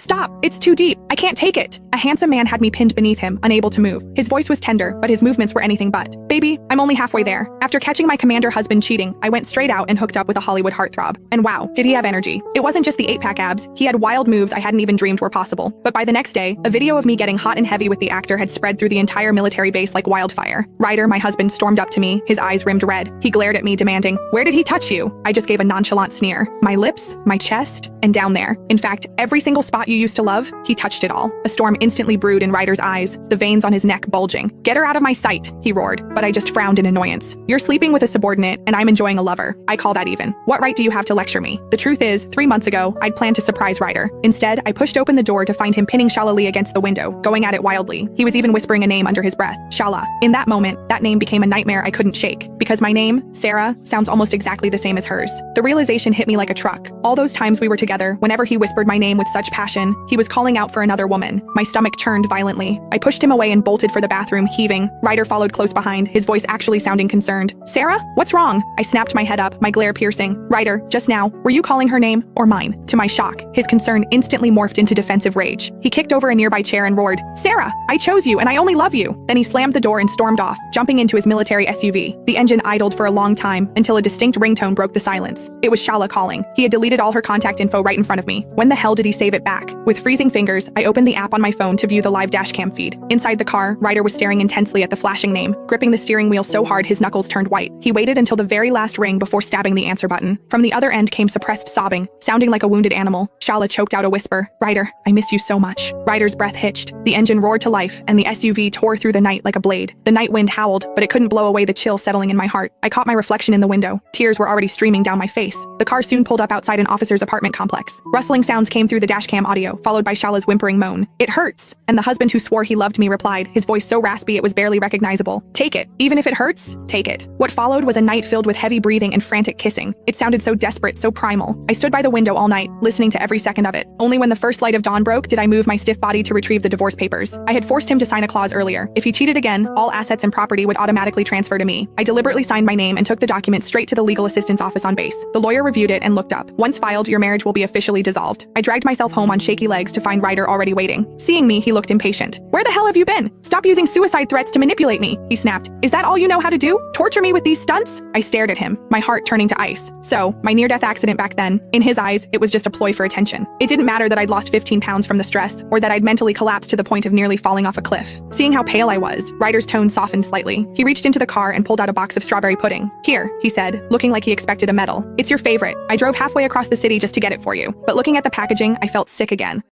Stop! It's too deep. I can't take it. A handsome man had me pinned beneath him, unable to move. His voice was tender, but his movements were anything but. Baby, I'm only halfway there. After catching my commander husband cheating, I went straight out and hooked up with a Hollywood heartthrob. And wow, did he have energy. It wasn't just the 8-pack abs, he had wild moves I hadn't even dreamed were possible. But by the next day, a video of me getting hot and heavy with the actor had spread through the entire military base like wildfire. Ryder, my husband, stormed up to me, his eyes rimmed red. He glared at me, demanding, "Where did he touch you?" I just gave a nonchalant sneer. My lips, my chest, and down there. In fact, every single spot you used to love, he touched it all. A storm instantly brewed in Ryder's eyes, the veins on his neck bulging. "Get her out of my sight," he roared, but I just frowned in annoyance. "You're sleeping with a subordinate, and I'm enjoying a lover. I call that even. What right do you have to lecture me?" The truth is, 3 months ago, I'd planned to surprise Ryder. Instead, I pushed open the door to find him pinning Shala Lee against the window, going at it wildly. He was even whispering a name under his breath, Shala. In that moment, that name became a nightmare I couldn't shake, because my name, Sarah, sounds almost exactly the same as hers. The realization hit me like a truck. All those times we were together, whenever he whispered my name with such passion, he was calling out for another woman. My stomach churned violently. I pushed him away and bolted for the bathroom, heaving. Ryder followed close behind, his voice actually sounding concerned. "Sarah? What's wrong?" I snapped my head up, my glare piercing. "Ryder, just now, were you calling her name or mine?" To my shock, his concern instantly morphed into defensive rage. He kicked over a nearby chair and roared, "Sarah, I chose you and I only love you." Then he slammed the door and stormed off, jumping into his military SUV. The engine idled for a long time until a distinct ringtone broke the silence. It was Shala calling. He had deleted all her contact info right in front of me. When the hell did he save it back? With freezing fingers, I opened the app on my phone to view the live dashcam feed. Inside the car, Ryder was staring intensely at the flashing name, gripping the steering wheel so hard his knuckles turned white. He waited until the very last ring before stabbing the answer button. From the other end came suppressed sobbing, sounding like a wounded animal. Shala choked out a whisper, "Ryder, I miss you so much." Ryder's breath hitched. The engine roared to life, and the SUV tore through the night like a blade. The night wind howled, but it couldn't blow away the chill settling in my heart. I caught my reflection in the window. Tears were already streaming down my face. The car soon pulled up outside an officer's apartment complex. Rustling sounds came through the dashcam audio, followed by Shala's whimpering moan. "It hurts." And the husband who swore he loved me replied, his voice so raspy it was barely recognizable. "Take it. Even if it hurts, take it." What followed was a night filled with heavy breathing and frantic kissing. It sounded so desperate, so primal. I stood by the window all night, listening to every second of it. Only when the first light of dawn broke did I move my stiff body to retrieve the divorce papers. I had forced him to sign a clause earlier. If he cheated again, all assets and property would automatically transfer to me. I deliberately signed my name and took the document straight to the legal assistant's office on base. The lawyer reviewed it and looked up. "Once filed, your marriage will be officially dissolved." I dragged myself home on shaky legs to find Ryder already waiting. Seeing me, he looked impatient. "Where the hell have you been? Stop using suicide threats to manipulate me," he snapped. "Is that all you know how to do? Torture me with these stunts?" I stared at him, my heart turning to ice. So, my near-death accident back then, in his eyes, it was just a ploy for attention. It didn't matter that I'd lost 15 pounds from the stress, or that I'd mentally collapsed to the point of nearly falling off a cliff. Seeing how pale I was, Ryder's tone softened slightly. He reached into the car and pulled out a box of strawberry pudding. "Here," he said, looking like he expected a medal. "It's your favorite. I drove halfway across the city just to get it for you." But looking at the packaging, I felt sick again.